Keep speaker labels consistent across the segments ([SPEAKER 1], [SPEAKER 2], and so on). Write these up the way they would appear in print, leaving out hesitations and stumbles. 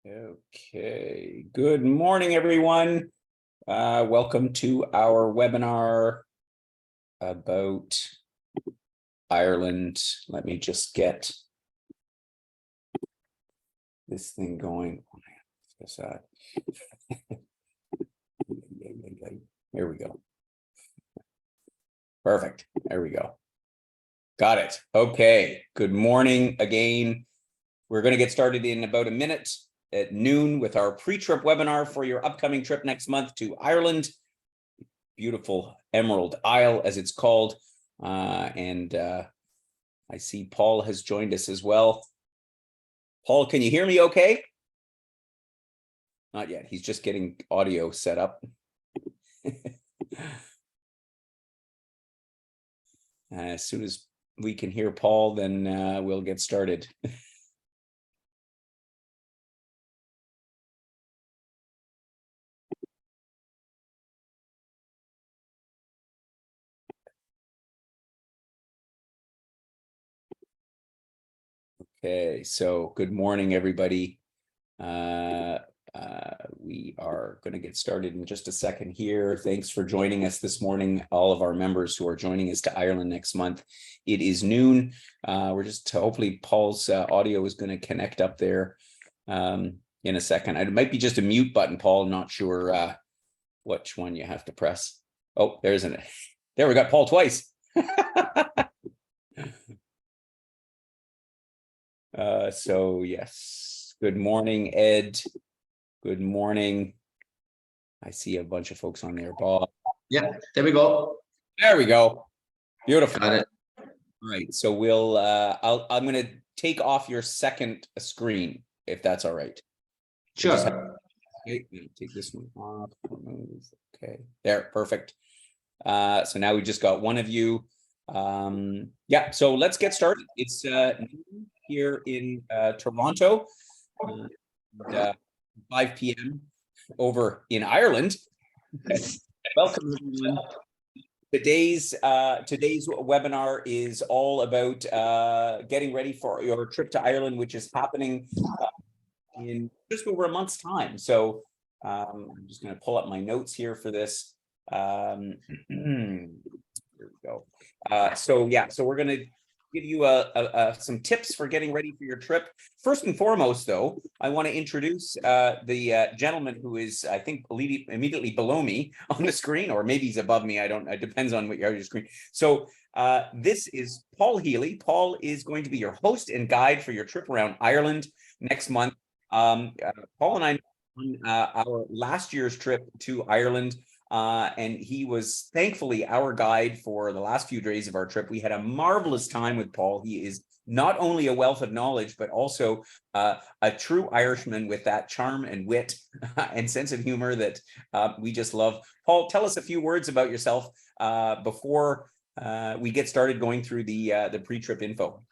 [SPEAKER 1] Okay, good morning, everyone. Welcome to our webinar about Ireland. Let me just get this thing going. Here we go. Perfect. There we go. Got it. Okay. Good morning again. We're going to get started in about a minute at noon with our pre-trip webinar for your upcoming trip next month to Ireland. Beautiful Emerald Isle, as it's called. I see Paul has joined us as well. Paul, can you hear me okay? Not yet. He's just getting audio set up. As soon as we can hear Paul, then we'll get started. Okay, so good morning, everybody. We are going to get started in just a second here. Thanks for joining us this morning, all of our members who are joining us to Ireland next month. It is noon. We're just hopefully Paul's audio is going to connect up there in a second. It might be just a mute button, Paul. I'm not sure which one you have to press. Oh, there isn't it. There, we got Paul twice. So yes, good morning, Ed. Good morning. I see a bunch of folks on there, Bob.
[SPEAKER 2] Yeah, there we go.
[SPEAKER 1] There we go. Beautiful.
[SPEAKER 2] Got it.
[SPEAKER 1] All right, so we'll I'm going to take off your second screen, if that's all right.
[SPEAKER 2] Sure.
[SPEAKER 1] Okay, take this one off. Okay, there, perfect. So now we just got one of you. Yeah, so let's get started. It's here in Toronto, 5 p.m. over in Ireland. Welcome, everyone. Today's webinar is all about getting ready for your trip to Ireland, which is happening in just over a month's time. So I'm just going to pull up my notes here for this. Here we go. So we're going to give you some tips for getting ready for your trip. First and foremost, though, I want to introduce the gentleman who is, I think, immediately below me on the screen, or maybe he's above me. I don't know. It depends on what your screen. So this is Paul Healy. Paul is going to be your host and guide for your trip around Ireland next month. Paul and I on our last year's trip to Ireland. And he was thankfully our guide for the last few days of our trip. We had a marvelous time with Paul. He is not only a wealth of knowledge, but also a true Irishman with that charm and wit and sense of humor that we just love. Paul, tell us a few words about yourself before we get started going through the pre-trip info.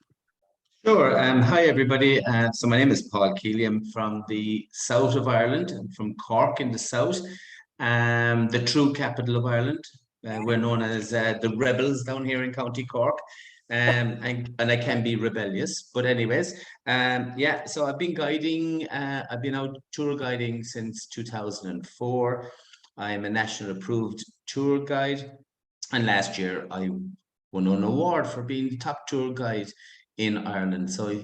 [SPEAKER 2] Sure. Hi, everybody. So my name is Paul Keely. I'm from the south of Ireland. I'm from Cork in the south. The true capital of Ireland. We're known as the rebels down here in County Cork, and I can be rebellious. But anyways, yeah. So I've been guiding. I've been out tour guiding since 2004. I'm a national approved tour guide, and last year I won an award for being the top tour guide in Ireland. So,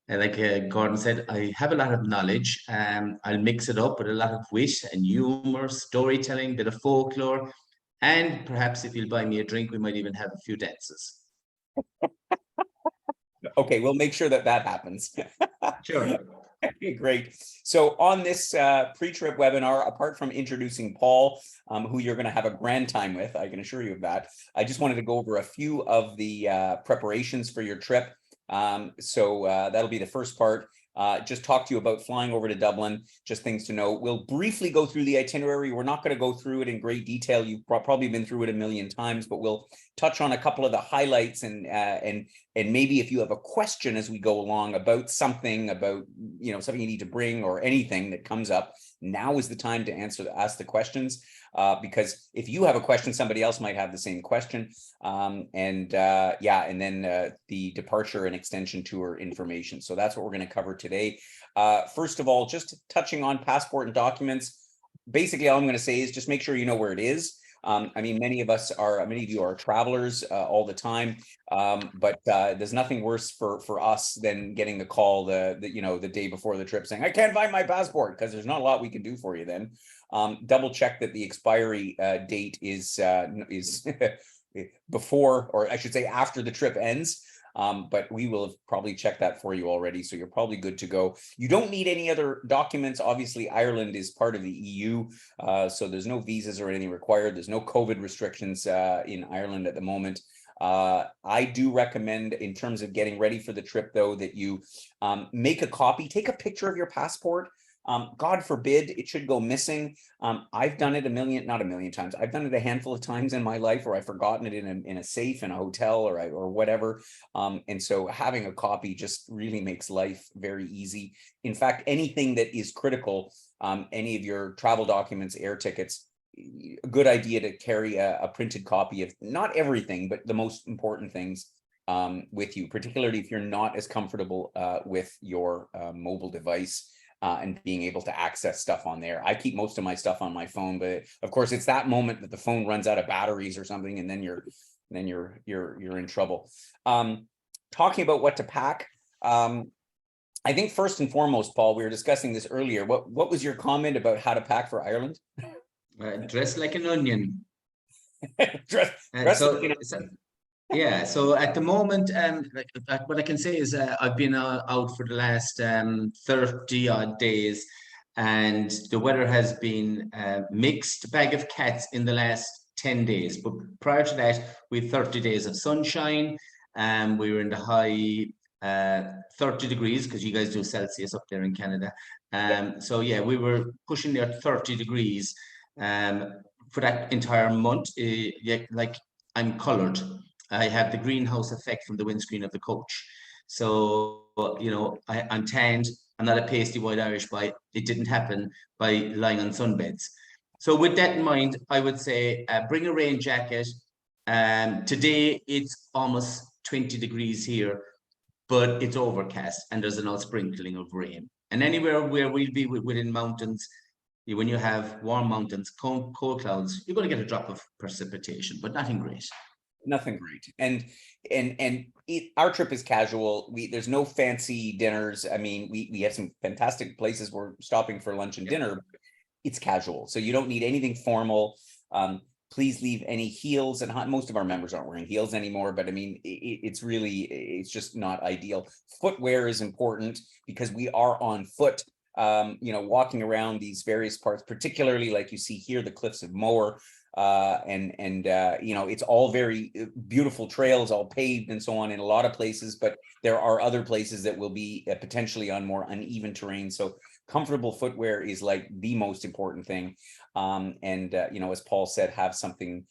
[SPEAKER 2] like Gordon said, I have a lot of knowledge. I'll mix it up with a lot of wit and humor, storytelling, bit of folklore, and perhaps if you'll buy me a drink, we might even have a few dances.
[SPEAKER 1] Okay, we'll make sure that happens.
[SPEAKER 2] Sure.
[SPEAKER 1] Okay, great. So on this pre-trip webinar, apart from introducing Paul, who you're going to have a grand time with, I can assure you of that, I just wanted to go over a few of the preparations for your trip. So that'll be the first part. Just talk to you about flying over to Dublin, just things to know. We'll briefly go through the itinerary. We're not going to go through it in great detail. You've probably been through it a million times, but we'll touch on a couple of the highlights and maybe if you have a question as we go along about something, about something you need to bring or anything that comes up, now is the time to ask the questions, because if you have a question, somebody else might have the same question. And then the departure and extension tour information. So that's what we're going to cover today. First of all, just touching on passport and documents. Basically, all I'm going to say is just make sure you know where it is. I mean, many of you are travelers all the time, but there's nothing worse for us than getting the call the day before the trip saying, I can't find my passport, because there's not a lot we can do for you then. Double check that the expiry date is before, or I should say after the trip ends. But we will have probably checked that for you already, so you're probably good to go. You don't need any other documents. Obviously, Ireland is part of the EU, so there's no visas or anything required. There's no COVID restrictions in Ireland at the moment. I do recommend, in terms of getting ready for the trip, though, that you make a copy, take a picture of your passport. God forbid it should go missing. I've done it not a million times. I've done it a handful of times in my life where I've forgotten it in a safe in a hotel or whatever. And so having a copy just really makes life very easy. In fact, anything that is critical, any of your travel documents, air tickets, a good idea to carry a printed copy of not everything, but the most important things with you, particularly if you're not as comfortable with your mobile device. And being able to access stuff on there. I keep most of my stuff on my phone, but of course it's that moment that the phone runs out of batteries or something, and then you're in trouble. Talking about what to pack. I think first and foremost, Paul, we were discussing this earlier. What was your comment about how to pack for Ireland?
[SPEAKER 2] Dress like an onion.
[SPEAKER 1] dress like an onion.
[SPEAKER 2] Yeah, so at the moment, what I can say is I've been out for the last 30 odd days, and the weather has been mixed bag of cats in the last 10 days. But prior to that, we had 30 days of sunshine, and we were in the high 30 degrees, because you guys do Celsius up there in Canada. So yeah, we were pushing there 30 degrees for that entire month. Like, I'm colored. I have the greenhouse effect from the windscreen of the coach. So, I'm tanned. I'm not a pasty white Irish boy. It didn't happen by lying on sunbeds. So with that in mind, I would say bring a rain jacket. Today, it's almost 20 degrees here, but it's overcast and there's an odd sprinkling of rain. And anywhere where we'll be within mountains, when you have warm mountains, cold clouds, you're going to get a drop of precipitation, but nothing great.
[SPEAKER 1] Nothing great. And our trip is casual. There's no fancy dinners. I mean, we have some fantastic places we're stopping for lunch and dinner. It's casual, so you don't need anything formal. Please leave any heels, and most of our members aren't wearing heels anymore, but I mean, it's just not ideal. Footwear is important because we are on foot, walking around these various parts, particularly like you see here, the Cliffs of Moher. It's all very beautiful trails, all paved and so on in a lot of places, but there are other places that will be potentially on more uneven terrain. So comfortable footwear is like the most important thing. As Paul said, have something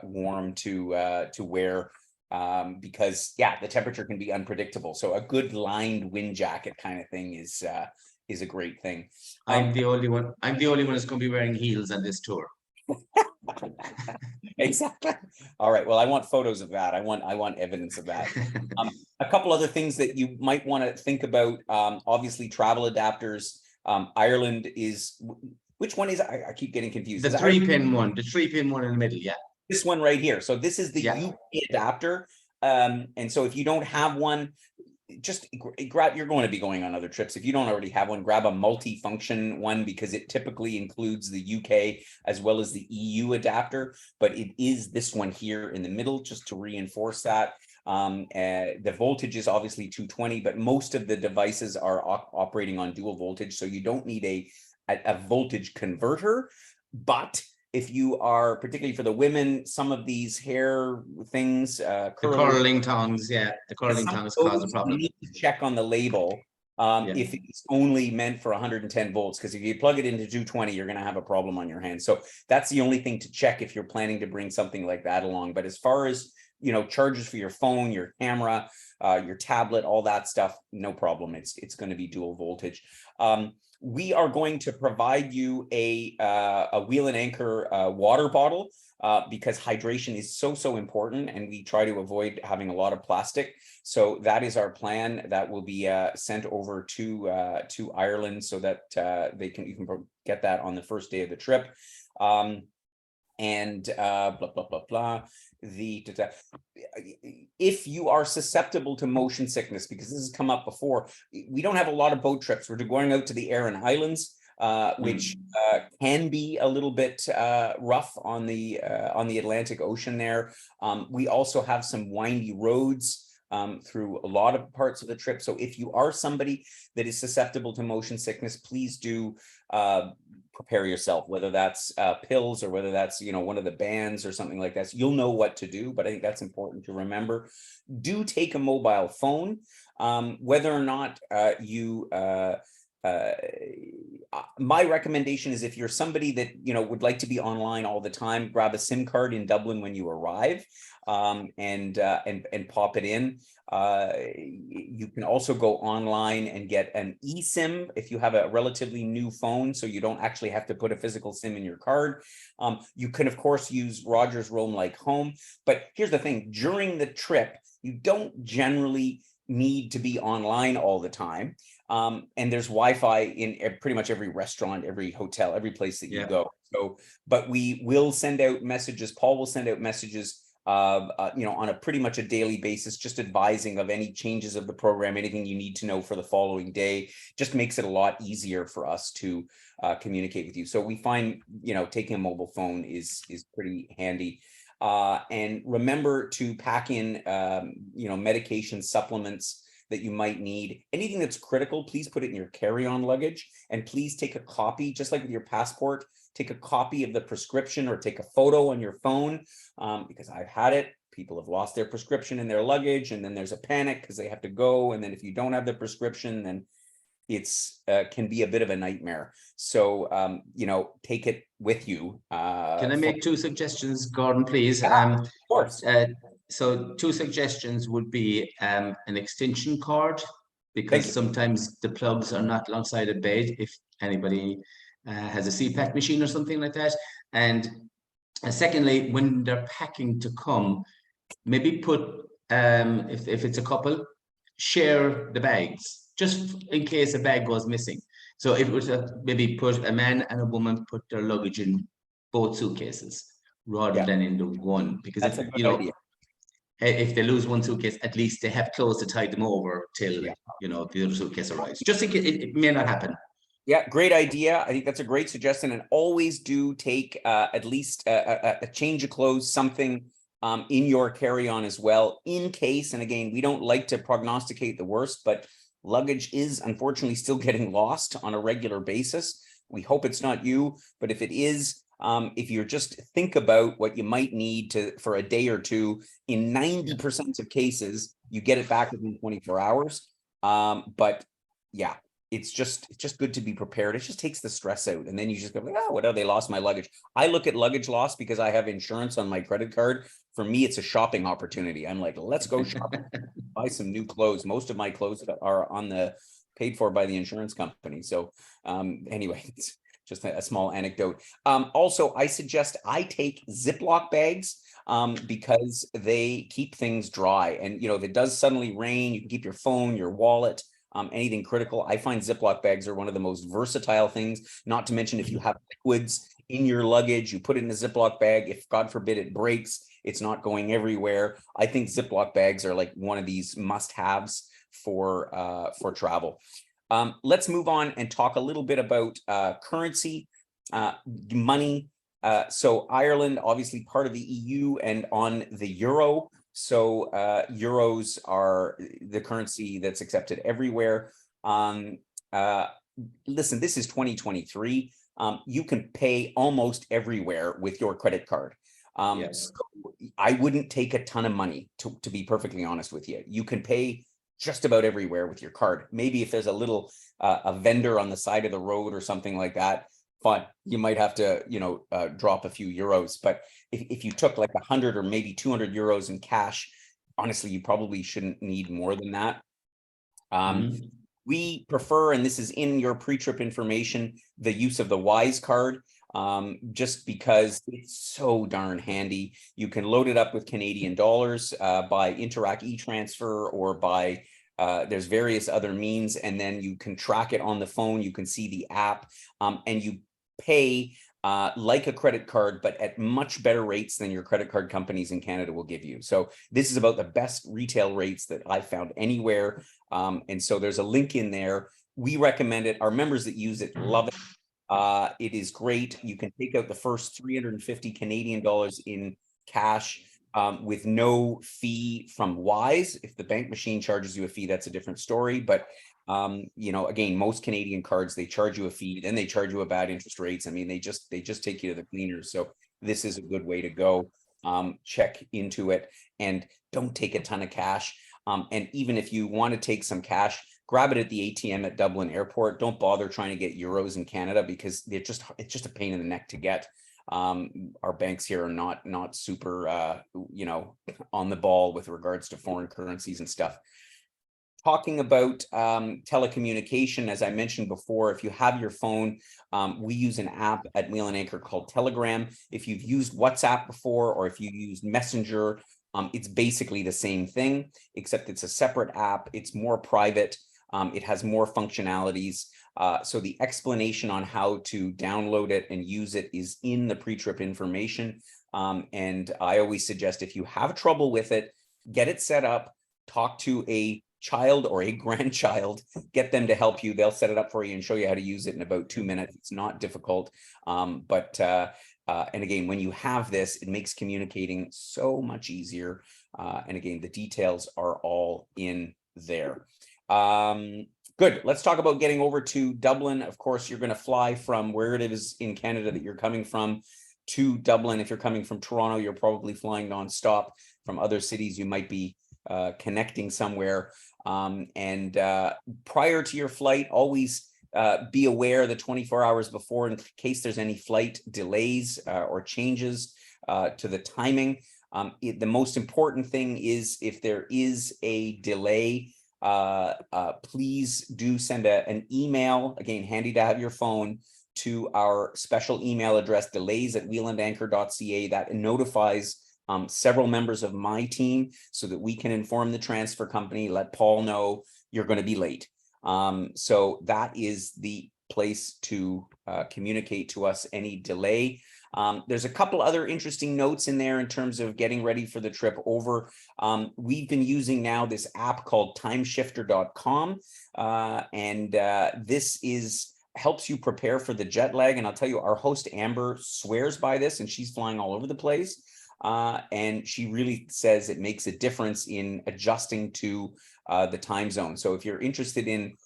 [SPEAKER 1] warm to wear, because the temperature can be unpredictable. So a good lined wind jacket kind of thing is a great thing.
[SPEAKER 2] I'm the only one who's going to be wearing heels on this tour.
[SPEAKER 1] Exactly. All right. Well, I want photos of that. I want evidence of that. A couple other things that you might want to think about. Obviously, travel adapters. Ireland is, which one is? I keep getting confused.
[SPEAKER 2] The 3-pin one. The 3-pin one in the middle. Yeah.
[SPEAKER 1] This one right here. So this is the UK adapter. And so if you don't have one, just grab, you're going to be going on other trips. If you don't already have one, grab a multi-function one, because it typically includes the UK as well as the EU adapter, but it is this one here in the middle, just to reinforce that. The voltage is obviously 220, but most of the devices are operating on dual voltage, so you don't need a voltage converter. But if you are, particularly for the women, some of these hair things,
[SPEAKER 2] the curling tongs, the curling tongs cause a problem.
[SPEAKER 1] You need to check on the label if it's only meant for 110 volts, because if you plug it into 220, you're going to have a problem on your hands. So that's the only thing to check if you're planning to bring something like that along. But as far as, chargers for your phone, your camera, your tablet, all that stuff, no problem. It's going to be dual voltage. we are going to provide you a Wheel and Anchor water bottle because hydration is so important, and we try to avoid having a lot of plastic. So that is our plan. That will be sent over to Ireland so that you can get that on the first day of the trip. And blah blah blah blah. If you are susceptible to motion sickness, because this has come up before, we don't have a lot of boat trips. We're going out to the Aran Islands, which can be a little bit rough on the Atlantic Ocean there. We also have some windy roads through a lot of parts of the trip. So if you are somebody that is susceptible to motion sickness, please do prepare yourself, whether that's pills or whether that's, one of the bands or something like that. So you'll know what to do, but I think that's important to remember. Do take a mobile phone, whether or not my recommendation is, if you're somebody that would like to be online all the time, grab a SIM card in Dublin when you arrive, and pop it in. You can also go online and get an eSIM if you have a relatively new phone, so you don't actually have to put a physical SIM in your card. You can of course use Rogers Roam Like Home, but here's the thing: during the trip, you don't generally need to be online all the time. And there's Wi-Fi in pretty much every restaurant, every hotel, every place that you go. So, but we will send out messages. Paul will send out messages, on a pretty much a daily basis, just advising of any changes of the program, anything you need to know for the following day. Just makes it a lot easier for us to communicate with you. So we find, taking a mobile phone is pretty handy. And remember to pack in, medication, supplements that you might need. Anything that's critical, please put it in your carry-on luggage, and please take a copy, just like with your passport, take a copy of the prescription or take a photo on your phone, because I've had it. People have lost their prescription in their luggage, and then there's a panic because they have to go. And then if you don't have the prescription, then it's can be a bit of a nightmare. So, take it with you.
[SPEAKER 2] Can I make two suggestions, Gordon, please?
[SPEAKER 1] Of course.
[SPEAKER 2] So 2 suggestions would be an extension cord, because sometimes the plugs are not alongside a bed if anybody has a CPAP machine or something like that. And secondly, when they're packing to come, maybe put, if it's a couple, share the bags, just in case a bag goes missing. So if it was maybe put a man and a woman put their luggage in both suitcases rather than in the one, because
[SPEAKER 1] That's a good idea.
[SPEAKER 2] If they lose one suitcase, at least they have clothes to tie them over till the other suitcase arrives. Just in case it may not happen.
[SPEAKER 1] Yeah, great idea. I think that's a great suggestion. And always do take at least a change of clothes, something in your carry-on as well, in case. And again, we don't like to prognosticate the worst, but luggage is unfortunately still getting lost on a regular basis. We hope it's not you, but if it is, if you just think about what you might need for a day or two, in 90% of cases, you get it back within 24 hours. But yeah, it's just good to be prepared. It just takes the stress out. And then you just go like, oh, they lost my luggage. I look at luggage loss because I have insurance on my credit card. For me, it's a shopping opportunity. I'm like, let's go shopping, buy some new clothes. Most of my clothes are paid for by the insurance company. So anyway, it's just a small anecdote. Also, I suggest I take Ziploc bags because they keep things dry. And, if it does suddenly rain, you can keep your phone, your wallet, anything critical. I find Ziploc bags are one of the most versatile things, not to mention if you have liquids in your luggage, you put it in a Ziploc bag. If God forbid it breaks, it's not going everywhere. I think Ziploc bags are like one of these must-haves for travel. Let's move on and talk a little bit about currency, money. So Ireland, obviously part of the EU and on the euro. So euros are the currency that's accepted everywhere. Listen, this is 2023. You can pay almost everywhere with your credit card. So I wouldn't take a ton of money, to be perfectly honest with you. You can pay just about everywhere with your card. Maybe if there's a little a vendor on the side of the road or something like that, fine, you might have to drop a few euros. But if you took like 100 or maybe 200 euros in cash, honestly, you probably shouldn't need more than that. We prefer, and this is in your pre-trip information, the use of the Wise card, just because it's so darn handy. You can load it up with Canadian dollars by Interac e-transfer or by there's various other means, and then you can track it on the phone. You can see the app, and you pay like a credit card, but at much better rates than your credit card companies in Canada will give you. So this is about the best retail rates that I've found anywhere. And so there's a link in there. We recommend it. Our members that use it love it. It is great. You can take out the first 350 Canadian dollars in cash with no fee from Wise. If the bank machine charges you a fee, that's a different story. But you know, again, most Canadian cards, they charge you a fee, then they charge you a bad interest rates. I mean, they just take you to the cleaners. So this is a good way to go. Check into it and don't take a ton of cash. And even if you want to take some cash, grab it at the ATM at Dublin Airport. Don't bother trying to get euros in Canada because it's just a pain in the neck to get. Our banks here are not super you know, on the ball with regards to foreign currencies and stuff. Talking about telecommunication, as I mentioned before, if you have your phone, we use an app at Wheel and Anchor called Telegram. If you've used WhatsApp before, or if you used Messenger, it's basically the same thing, except it's a separate app. It's more private. It has more functionalities. So the explanation on how to download it and use it is in the pre-trip information. And I always suggest if you have trouble with it, get it set up, talk to a child or a grandchild, get them to help you. They'll set it up for you and show you how to use it in about 2 minutes. It's not difficult. And again, when you have this, it makes communicating so much easier. And again, the details are all in there. Good. Let's talk about getting over to Dublin. Of course, you're going to fly from where it is in Canada that you're coming from to Dublin. If you're coming from Toronto, you're probably flying nonstop. From other cities, you might be connecting somewhere. Prior to your flight, always be aware the 24 hours before in case there's any flight delays or changes to the timing. The most important thing is if there is a delay, please do send an email, again, handy to have your phone, to our special email address, delays@wheelandanchor.ca. That notifies several members of my team so that we can inform the transfer company, let Paul know you're going to be late. So that is the place to communicate to us any delay. There's a couple other interesting notes in there in terms of getting ready for the trip over. We've been using now this app called timeshifter.com, and this helps you prepare for the jet lag. And I'll tell you, our host Amber swears by this, and she's flying all over the place. And she really says it makes a difference in adjusting to the time zone. So if you're interested in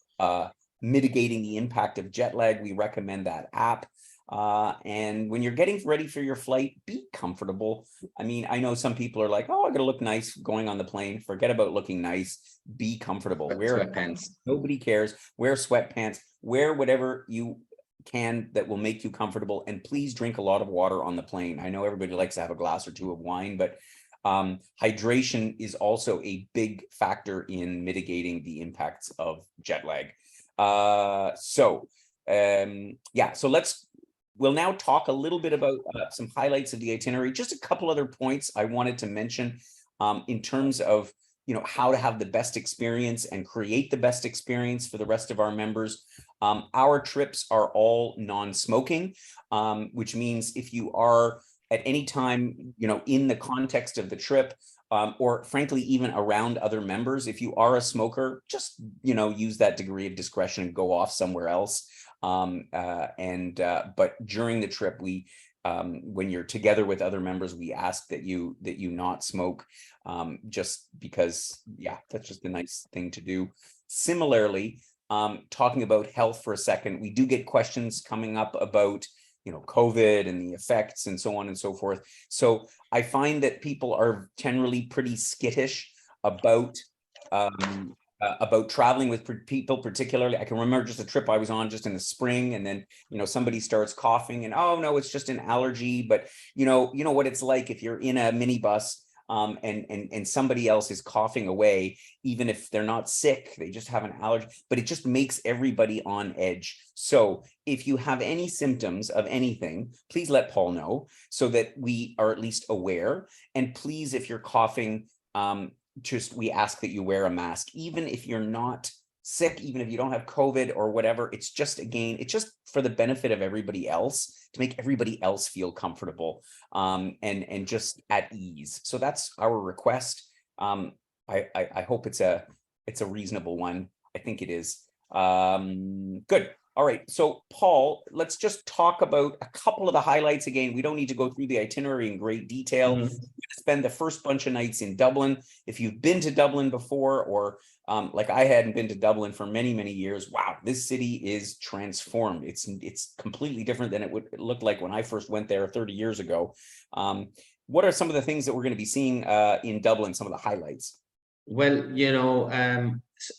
[SPEAKER 1] mitigating the impact of jet lag, we recommend that app. And when you're getting ready for your flight, be comfortable. I mean, I know some people are like, oh, I gotta look nice going on the plane. Forget about looking nice. Be comfortable. Wear
[SPEAKER 2] sweatpants.
[SPEAKER 1] Nobody cares. Wear sweatpants. Wear whatever you can that will make you comfortable, and please drink a lot of water on the plane. I know everybody likes to have a glass or two of wine, but hydration is also a big factor in mitigating the impacts of jet lag. So we'll now talk a little bit about some highlights of the itinerary. Just a couple other points I wanted to mention in terms of, you know, how to have the best experience and create the best experience for the rest of our members. Our trips are all non-smoking, which means if you are at any time, you know, in the context of the trip, or frankly, even around other members, if you are a smoker, just, you know, use that degree of discretion and go off somewhere else. But during the trip, when you're together with other members, we ask that you not smoke, just because, yeah, that's just a nice thing to do. Similarly, talking about health for a second, we do get questions coming up about, you know, COVID and the effects and so on and so forth. So I find that people are generally pretty skittish about traveling with people, particularly. I can remember just a trip I was on just in the spring, and then, you know, somebody starts coughing and, oh no, it's just an allergy. But you know what it's like if you're in a minibus and somebody else is coughing away, even if they're not sick, they just have an allergy, but it just makes everybody on edge. So if you have any symptoms of anything, please let Paul know so that we are at least aware. And please, if you're coughing, just we ask that you wear a mask, even if you're not sick, even if you don't have COVID or whatever. It's just, again, it's just for the benefit of everybody else, to make everybody else feel comfortable, and just at ease. So that's our request. I hope it's a reasonable one. I think it is. Good. All right. So Paul, let's just talk about a couple of the highlights again. We don't need to go through the itinerary in great detail. We're going to spend the first bunch of nights in Dublin. If you've been to Dublin before, or like I hadn't been to Dublin for many, many years, wow, this city is transformed. It's completely different than it would look like when I first went there 30 years ago. What are some of the things that we're going to be seeing in Dublin, some of the highlights?
[SPEAKER 2] Well,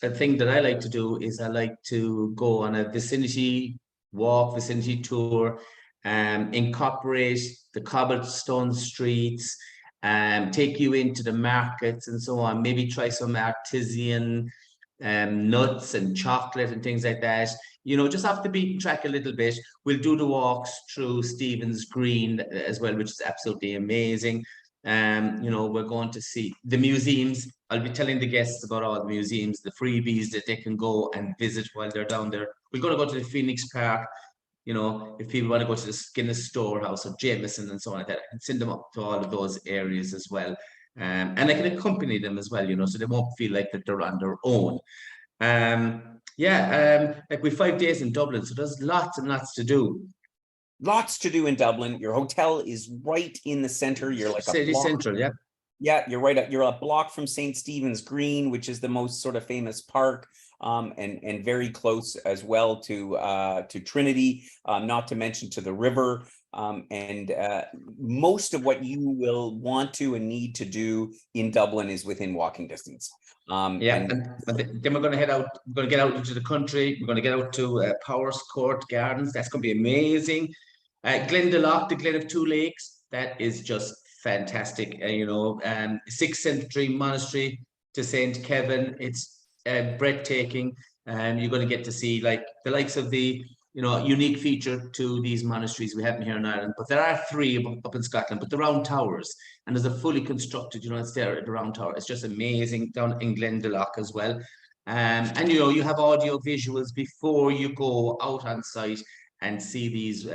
[SPEAKER 2] a thing that I like to do is I like to go on a vicinity walk, vicinity tour, incorporate the cobblestone streets, take you into the markets and so on. Maybe try some artisan nuts and chocolate and things like that. Just off the beaten track a little bit. We'll do the walks through Stephen's Green as well, which is absolutely amazing. We're going to see the museums. I'll be telling the guests about all the museums, the freebies that they can go and visit while they're down there. We're going to go to the Phoenix Park. If people want to go to the Guinness Storehouse or Jameson and so on like that, I can send them up to all of those areas as well. And I can accompany them as well, so they won't feel like that they're on their own. Like we're 5 days in Dublin, so there's lots and lots to do.
[SPEAKER 1] Lots to do in Dublin. Your hotel is right in the center. You're like
[SPEAKER 2] City Central, yeah.
[SPEAKER 1] Yeah, you're right. You're a block from St. Stephen's Green, which is the most sort of famous park, and very close as well to Trinity, not to mention to the river. And most of what you will want to and need to do in Dublin is within walking distance.
[SPEAKER 2] And then we're going to head out. We're going to get out into the country. We're going to get out to Powers Court Gardens. That's going to be amazing. Glendalough, the Glen of Two Lakes. That is just fantastic. 6th century monastery to St. Kevin. It's breathtaking. You're going to get to see like the likes of the unique feature to these monasteries we have here in Ireland. But there are 3 up in Scotland, but the Round Towers, and there's a fully constructed, it's there at the Round Tower. It's just amazing down in Glendalough as well. And you have audio visuals before you go out on site and see these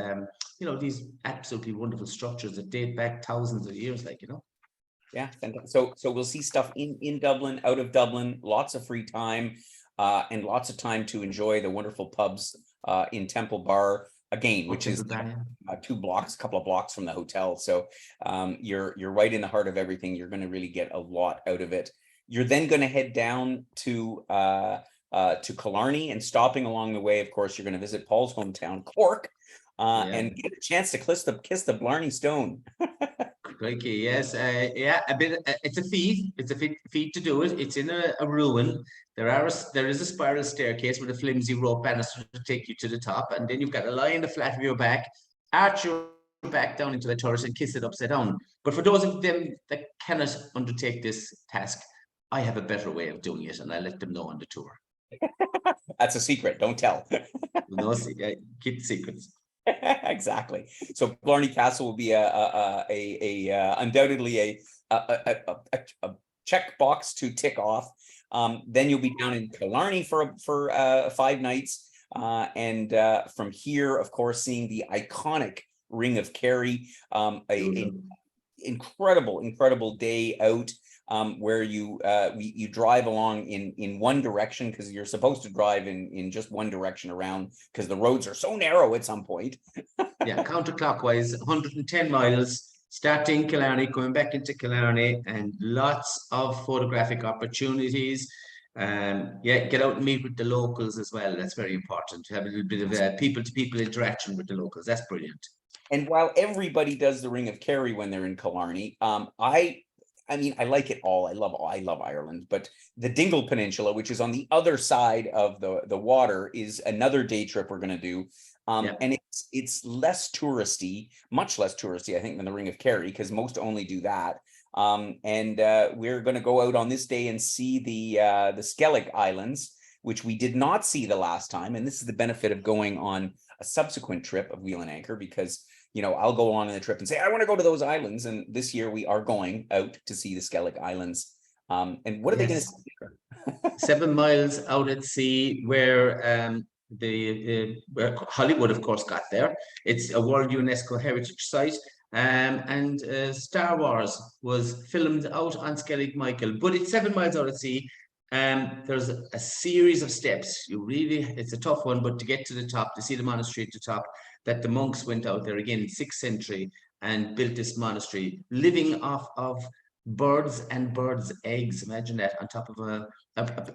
[SPEAKER 2] these absolutely wonderful structures that date back thousands of years,
[SPEAKER 1] Yeah, so we'll see stuff in Dublin, out of Dublin, lots of free time, and lots of time to enjoy the wonderful pubs in Temple Bar again, which is 2 blocks, a couple of blocks from the hotel. So you're right in the heart of everything. You're going to really get a lot out of it. You're then going to head down to Killarney, and stopping along the way, of course, you're going to visit Paul's hometown, Cork, and get a chance to kiss the Blarney Stone.
[SPEAKER 2] Crikey, yes, a bit. It's a feat. It's a feat to do it. It's in a ruin. There is a spiral staircase with a flimsy rope banister to take you to the top, and then you've got to lie in the flat of your back, arch your back down into the turret, and kiss it upside down. But for those of them that cannot undertake this task, I have a better way of doing it, and I let them know on the tour.
[SPEAKER 1] That's a secret. Don't tell.
[SPEAKER 2] No, keep the secrets.
[SPEAKER 1] Exactly. So Blarney Castle will be undoubtedly a checkbox to tick off. Then you'll be down in Killarney for 5 nights, and from here, of course, seeing the iconic Ring of Kerry, incredible day out, where you drive along in one direction, because you're supposed to drive in just one direction around, because the roads are so narrow at some point.
[SPEAKER 2] Yeah, counterclockwise, 110 miles, starting Killarney, going back into Killarney, and lots of photographic opportunities. Get out and meet with the locals as well. That's very important, to have a little bit of people-to-people interaction with the locals. That's brilliant.
[SPEAKER 1] And while everybody does the Ring of Kerry when they're in Killarney, I mean, I like it all. I love Ireland, but the Dingle Peninsula, which is on the other side of the water, is another day trip we're going to do. And it's less touristy, much less touristy, I think, than the Ring of Kerry, because most only do that. And we're going to go out on this day and see the Skellig Islands, which we did not see the last time. And this is the benefit of going on a subsequent trip of Wheel and Anchor, because I'll go on in the trip and say, I want to go to those islands. And this year we are going out to see the Skellig Islands. And what are they going to see?
[SPEAKER 2] 7 miles out at sea, where where Hollywood, of course, got there. It's a World UNESCO Heritage Site. And Star Wars was filmed out on Skellig Michael, but it's 7 miles out at sea. There's a series of steps. It's a tough one, but to get to the top, to see the monastery at the top, that the monks went out there again, 6th century, and built this monastery, living off of birds and birds' eggs. Imagine that, on top of a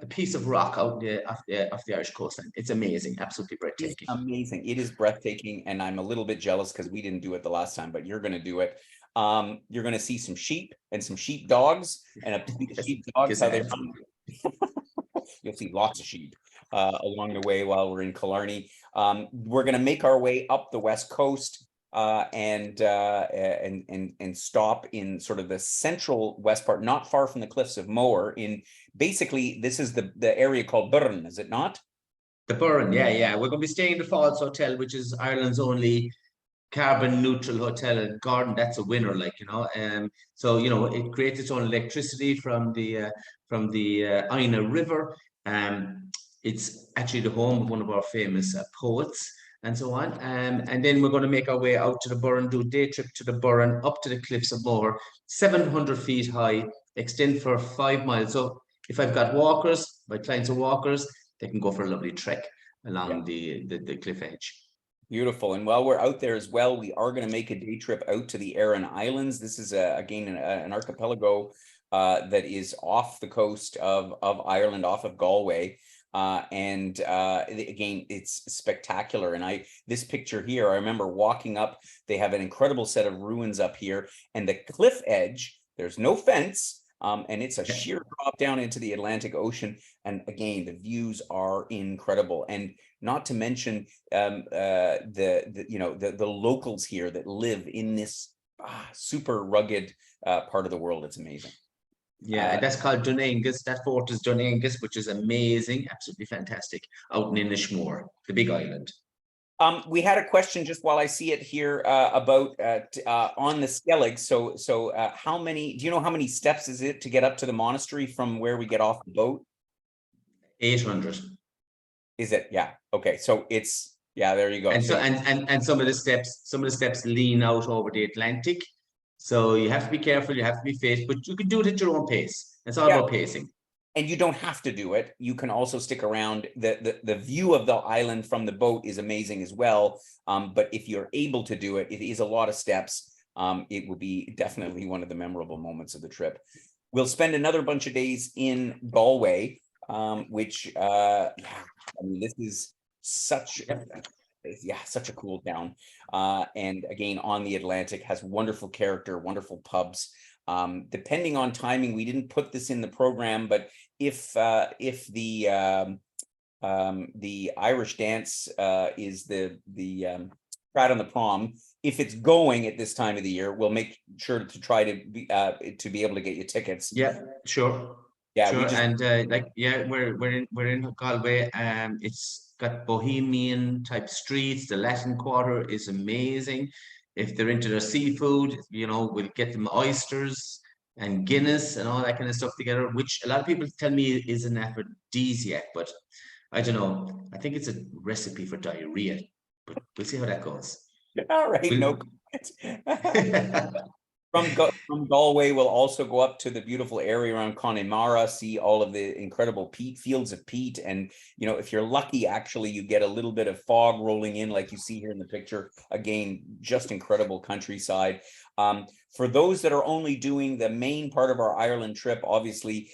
[SPEAKER 2] piece of rock out off the Irish coastline. It's amazing, absolutely breathtaking.
[SPEAKER 1] It's amazing. It is breathtaking, and I'm a little bit jealous because we didn't do it the last time, but you're going to do it. You're going to see some sheep and some sheep dogs, and a sheep dogs. How they run. You'll see lots of sheep along the way while we're in Killarney. We're going to make our way up the west coast and stop in sort of the central west part, not far from the cliffs of Moher. In basically, this is the area called Burren, is it not?
[SPEAKER 2] The Burren, yeah. We're going to be staying in the Falls Hotel, which is Ireland's only carbon neutral hotel. And Gordon, that's a winner, so it creates its own electricity from the Ina River. It's actually the home of one of our famous poets, and so on. And then we're going to make our way out to the Burren, do a day trip to the Burren, up to the cliffs of Moher, 700 feet high, extend for 5 miles. So if I've got walkers, my clients are walkers, they can go for a lovely trek along the cliff edge.
[SPEAKER 1] Beautiful. And while we're out there as well, we are going to make a day trip out to the Aran Islands. This is again an archipelago that is off the coast of Ireland, off of Galway. And again, it's spectacular. And this picture here, I remember walking up. They have an incredible set of ruins up here, and the cliff edge, there's no fence. And it's a sheer drop down into the Atlantic Ocean. And again, the views are incredible. And not to mention the locals here that live in this super rugged part of the world. It's amazing.
[SPEAKER 2] Yeah, that's called Dunangus. That fort is Dunangus, which is amazing, absolutely fantastic, out in Inishmore, the big island.
[SPEAKER 1] We had a question just while I see it here about on the Skellig. So do you know how many steps is it to get up to the monastery from where we get off the boat?
[SPEAKER 2] 800.
[SPEAKER 1] Is it? Yeah. Okay. So it's, there you go.
[SPEAKER 2] And so and some of the steps lean out over the Atlantic. So you have to be careful, you have to be fit, but you can do it at your own pace. It's all about pacing.
[SPEAKER 1] And you don't have to do it. You can also stick around. The view of the island from the boat is amazing as well. But if you're able to do it, it is a lot of steps. It will be definitely one of the memorable moments of the trip. We'll spend another bunch of days in Galway, which, this is such a cool town. And again, on the Atlantic, has wonderful character, wonderful pubs. Depending on timing, we didn't put this in the program, but if the Irish dance is the Pride on the Prom, if it's going at this time of the year, we'll make sure to try to be able to get you tickets.
[SPEAKER 2] Yeah, sure.
[SPEAKER 1] Yeah,
[SPEAKER 2] sure. And we're in Galway. It's got bohemian type streets. The Latin Quarter is amazing. If they're into their seafood, we'll get them oysters and Guinness and all that kind of stuff together, which a lot of people tell me is an aphrodisiac, but I don't know. I think it's a recipe for diarrhea, but we'll see how that goes.
[SPEAKER 1] All right, no comment. From Galway, we'll also go up to the beautiful area around Connemara, see all of the incredible fields of peat. And, if you're lucky, actually, you get a little bit of fog rolling in like you see here in the picture. Again, just incredible countryside. For those that are only doing the main part of our Ireland trip, obviously,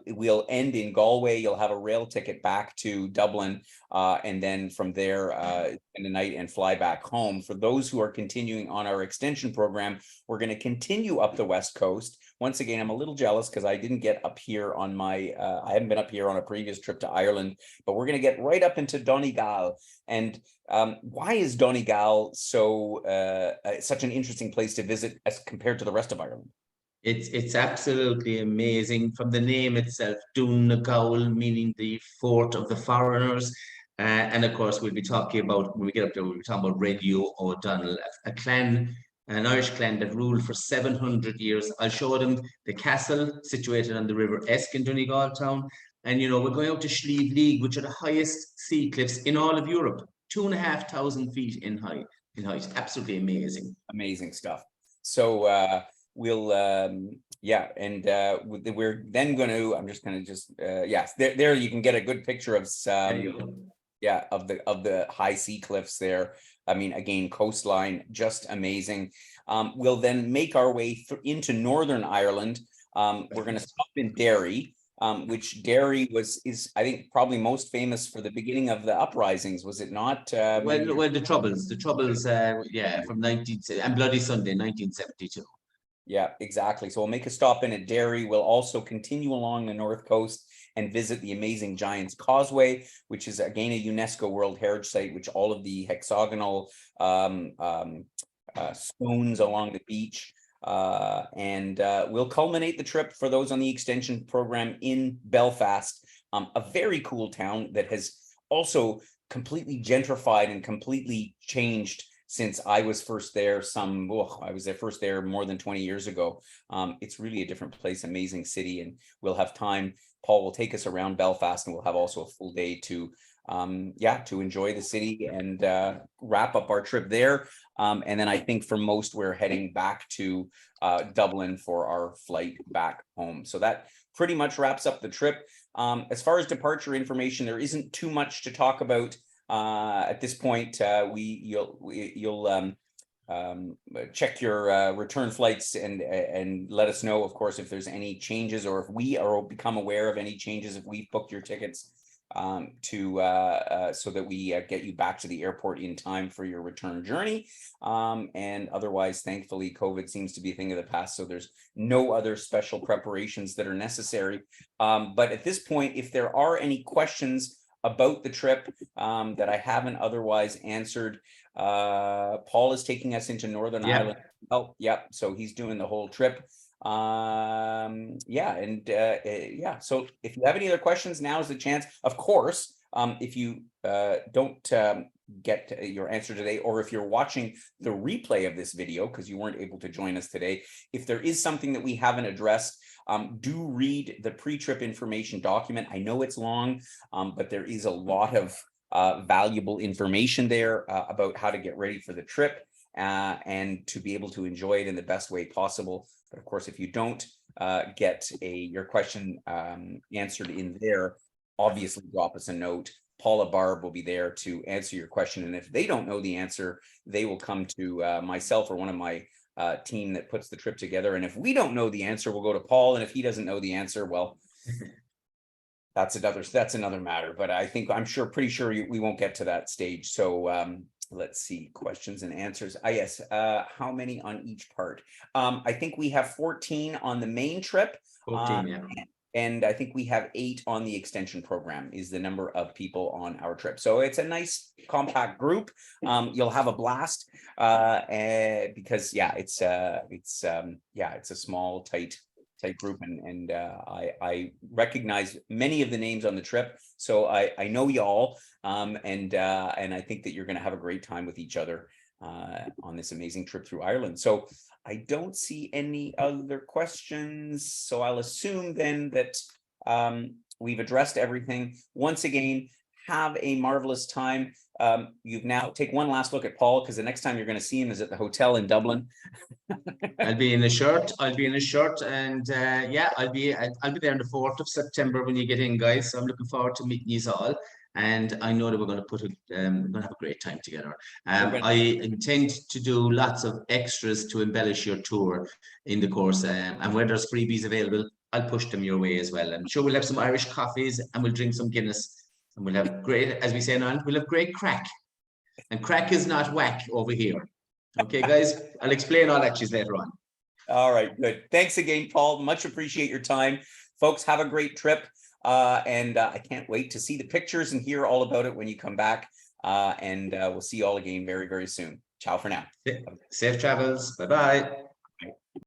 [SPEAKER 1] we'll end in Galway. You'll have a rail ticket back to Dublin, and then from there, spend the night and fly back home. For those who are continuing on our extension program, we're going to continue up the West Coast. Once again, I'm a little jealous because I didn't get up here on I haven't been up here on a previous trip to Ireland, but we're going to get right up into Donegal. And why is Donegal such an interesting place to visit as compared to the rest of Ireland?
[SPEAKER 2] It's absolutely amazing from the name itself, Dún na Gabhall, meaning the fort of the foreigners. And of course, we'll be talking about, when we get up there, we'll be talking about Red Eo O'Donnell, a clan, an Irish clan that ruled for 700 years. I'll show them the castle situated on the River Esk in Donegal town. And, you know, we're going out to Slieve League, which are the highest sea cliffs in all of Europe, 2,500 feet in height. Absolutely amazing.
[SPEAKER 1] Amazing stuff. So we'll yeah, and we're then going to, I'm just going to yes, there you can get a good picture of
[SPEAKER 2] There you go.
[SPEAKER 1] yeah, of the high sea cliffs there. I mean, again, coastline, just amazing. We'll then make our way into Northern Ireland. We're going to stop in Derry, which Derry is I think probably most famous for the beginning of the uprisings, was it not?
[SPEAKER 2] Well, the Troubles, yeah, from 19 and Bloody Sunday, 1972.
[SPEAKER 1] Yeah, exactly. So we'll make a stop in at Derry. We'll also continue along the north coast and visit the amazing Giant's Causeway, which is again a UNESCO World Heritage Site, which all of the hexagonal stones along the beach. And we'll culminate the trip for those on the extension program in Belfast, a very cool town that has also completely gentrified and completely changed since I was first there I was there first there more than 20 years ago. It's really a different place, amazing city, and we'll have time. Paul will take us around Belfast, and we'll have also a full day to to enjoy the city and wrap up our trip there. And then I think for most, we're heading back to Dublin for our flight back home. So that pretty much wraps up the trip. As far as departure information, there isn't too much to talk about. At this point, you'll check your return flights and let us know, of course, if there's any changes, or if we are become aware of any changes, if we've booked your tickets so that we get you back to the airport in time for your return journey. And otherwise, thankfully, COVID seems to be a thing of the past, so there's no other special preparations that are necessary. But at this point, if there are any questions about the trip that I haven't otherwise answered, Paul is taking us into Northern Ireland. Oh, yep. So he's doing the whole trip. So if you have any other questions, now is the chance. Of course, if you don't get your answer today, or if you're watching the replay of this video because you weren't able to join us today, if there is something that we haven't addressed, do read the pre-trip information document. I know it's long, but there is a lot of valuable information there about how to get ready for the trip and to be able to enjoy it in the best way possible. But of course, if you don't get your question answered in there, obviously drop us a note. Paula Barb will be there to answer your question. And if they don't know the answer, they will come to myself or one of my team that puts the trip together. And if we don't know the answer, we'll go to Paul. And if he doesn't know the answer, well, that's another matter. But I'm pretty sure we won't get to that stage. So let's see, questions and answers. Yes, how many on each part? I think we have 14 on the main trip.
[SPEAKER 2] 14, yeah.
[SPEAKER 1] And I think we have 8 on the extension program is the number of people on our trip. So it's a nice compact group. You'll have a blast because it's a small, tight group. And I recognize many of the names on the trip. So I know y'all and I think that you're going to have a great time with each other on this amazing trip through Ireland. So I don't see any other questions. So I'll assume then that we've addressed everything. Once again, have a marvelous time. You've now take one last look at Paul, because the next time you're going to see him is at the hotel in Dublin.
[SPEAKER 2] I'll be in a shirt, and I'll be there on the 4th of September when you get in, guys. So I'm looking forward to meeting you all. And I know that we're going to have a great time together. I intend to do lots of extras to embellish your tour in the course. And when there's freebies available, I'll push them your way as well. I'm sure we'll have some Irish coffees and we'll drink some Guinness. And we'll have great, as we say in Ireland, we'll have great crack. And crack is not whack over here. Okay, guys, I'll explain all that later on.
[SPEAKER 1] All right, good. Thanks again, Paul. Much appreciate your time. Folks, have a great trip. And I can't wait to see the pictures and hear all about it when you come back. And we'll see you all again very, very soon. Ciao for now.
[SPEAKER 2] Safe travels. Bye-bye.